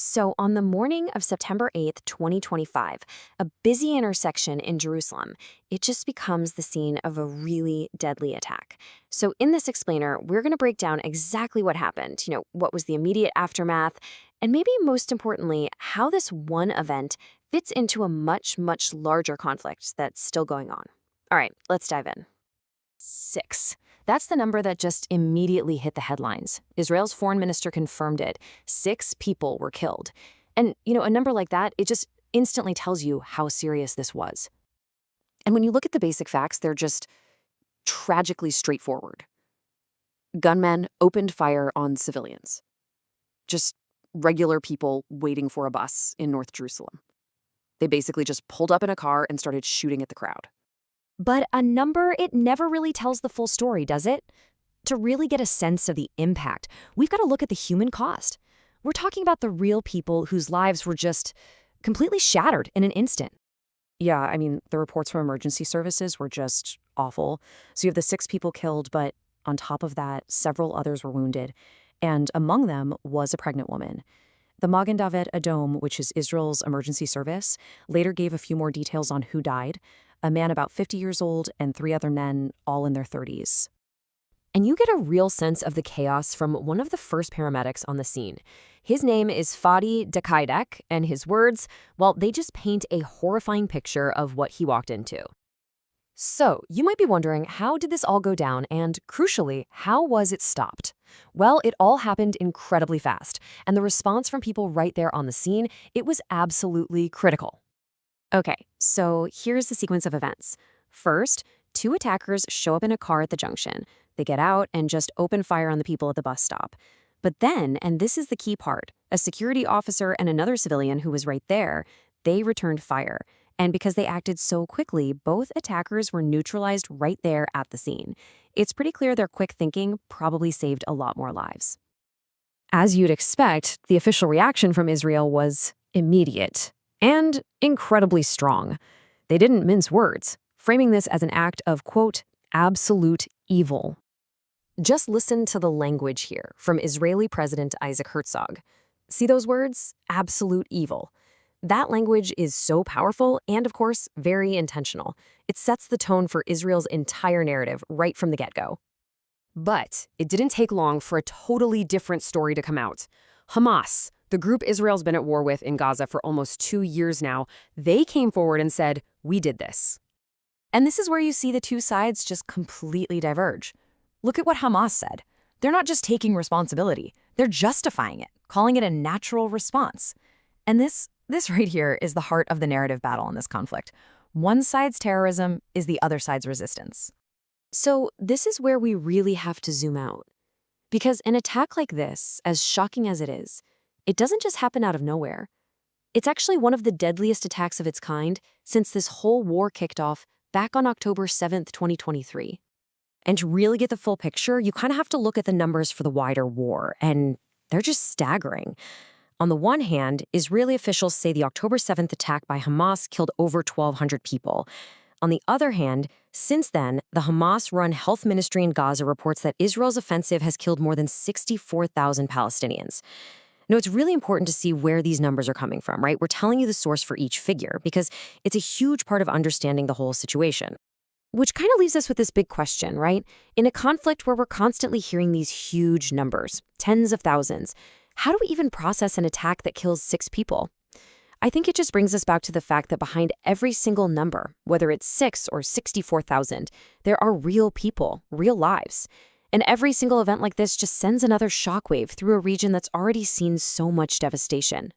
So, on the morning of September 8th, 2025, a busy intersection in Jerusalem, it just becomes the scene of a really deadly attack. So, in this explainer, we're going to break down exactly what happened, what was the immediate aftermath, and maybe most importantly, how this one event fits into a much, much larger conflict that's still going on. All right, let's dive in. 6. That's the number that just immediately hit the headlines. Israel's foreign minister confirmed it. 6 people were killed. And, a number like that, it just instantly tells you how serious this was. And when you look at the basic facts, they're just tragically straightforward. Gunmen opened fire on civilians. Just regular people waiting for a bus in North Jerusalem. They basically just pulled up in a car and started shooting at the crowd. But a number, it never really tells the full story, does it? To really get a sense of the impact, we've got to look at the human cost. We're talking about the real people whose lives were just completely shattered in an instant. Yeah, I mean, the reports from emergency services were just awful. So you have the 6 people killed, but on top of that, several others were wounded. And among them was a pregnant woman. The Magen David Adom, which is Israel's emergency service, later gave a few more details on who died. A man about 50 years old and 3 other men, all in their 30s. And you get a real sense of the chaos from one of the first paramedics on the scene. His name is Fadi Dakaidek, and his words, well, they just paint a horrifying picture of what he walked into. So, you might be wondering, how did this all go down, and crucially, how was it stopped? Well, it all happened incredibly fast, and the response from people right there on the scene, it was absolutely critical. Okay, so here's the sequence of events. First, 2 attackers show up in a car at the junction. They get out and just open fire on the people at the bus stop. But then, and this is the key part, a security officer and another civilian who was right there, they returned fire. And because they acted so quickly, both attackers were neutralized right there at the scene. It's pretty clear their quick thinking probably saved a lot more lives. As you'd expect, the official reaction from Israel was immediate. And incredibly strong. They didn't mince words, framing this as an act of, quote, absolute evil. Just listen to the language here from Israeli President Isaac Herzog. See those words? Absolute evil. That language is so powerful and, of course, very intentional. It sets the tone for Israel's entire narrative right from the get-go. But it didn't take long for a totally different story to come out. Hamas, the group Israel's been at war with in Gaza for almost 2 years now, they came forward and said, we did this. And this is where you see the two sides just completely diverge. Look at what Hamas said. They're not just taking responsibility, they're justifying it, calling it a natural response. And this right here is the heart of the narrative battle in this conflict. One side's terrorism is the other side's resistance. So this is where we really have to zoom out. Because an attack like this, as shocking as it is, it doesn't just happen out of nowhere. It's actually one of the deadliest attacks of its kind since this whole war kicked off back on October 7th, 2023. And to really get the full picture, you kind of have to look at the numbers for the wider war, and they're just staggering. On the one hand, Israeli officials say the October 7th attack by Hamas killed over 1,200 people. On the other hand, since then, the Hamas-run health ministry in Gaza reports that Israel's offensive has killed more than 64,000 Palestinians. Now, it's really important to see where these numbers are coming from, right? We're telling you the source for each figure because it's a huge part of understanding the whole situation. Which kind of leaves us with this big question, right? In a conflict where we're constantly hearing these huge numbers, tens of thousands, how do we even process an attack that kills 6 people? I think it just brings us back to the fact that behind every single number, whether it's 6 or 64,000, there are real people, real lives. And every single event like this just sends another shockwave through a region that's already seen so much devastation.